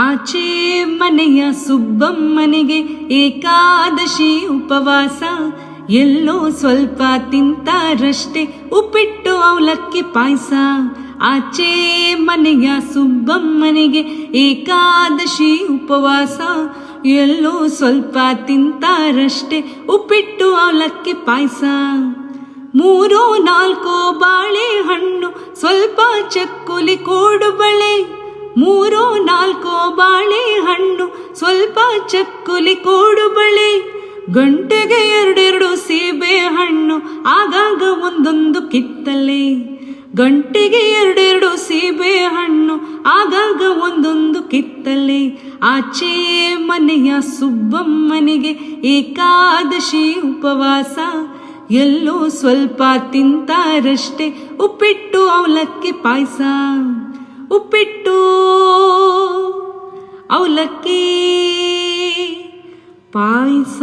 ಆಚೆ ಮನೆಯ ಸುಬ್ಬಮ್ಮನಿಗೆ ಏಕಾದಶಿ ಉಪವಾಸ, ಎಲ್ಲೋ ಸ್ವಲ್ಪ ತಿಂತಾರಷ್ಟೇ ಉಪ್ಪಿಟ್ಟು ಅವಲಕ್ಕಿ ಪಾಯಸ. ಆಚೆ ಮನೆಯ ಸುಬ್ಬಮ್ಮನಿಗೆ ಏಕಾದಶಿ ಉಪವಾಸ, ಎಲ್ಲೋ ಸ್ವಲ್ಪ ತಿಂತಾರಷ್ಟೇ ಉಪ್ಪಿಟ್ಟು ಅವಲಕ್ಕಿ ಪಾಯಸ. 3-4 ಬಾಳೆಹಣ್ಣು, ಸ್ವಲ್ಪ ಚಕ್ಕುಲಿ ಕೋಡುಬಳೆ. 3-4 ಬಾಳೆಹಣ್ಣು, ಸ್ವಲ್ಪ ಚಕ್ಕುಲಿ ಕೋಡುಬಳೆ. ಗಂಟೆಗೆ 2 ಸೀಬೆ ಹಣ್ಣು, ಆಗಾಗ ಒಂದೊಂದು ಕಿತ್ತಲೆ. ಗಂಟೆಗೆ 2 ಸೀಬೆ ಹಣ್ಣು, ಆಗಾಗ ಒಂದೊಂದು ಕಿತ್ತಲೆ. ಆಚೆ ಮನೆಯ ಸುಬ್ಬಮ್ಮನಿಗೆ ಏಕಾದಶಿ ಉಪವಾಸ, ಎಲ್ಲೋ ಸ್ವಲ್ಪ ತಿಂತಾರಷ್ಟೇ ಉಪ್ಪಿಟ್ಟು ಅವಲಕ್ಕಿ ಪಾಯಸ. ಉಪ್ಪಿಟ್ಟು ಅವಲಕ್ಕಿ ಪಾಯಸ.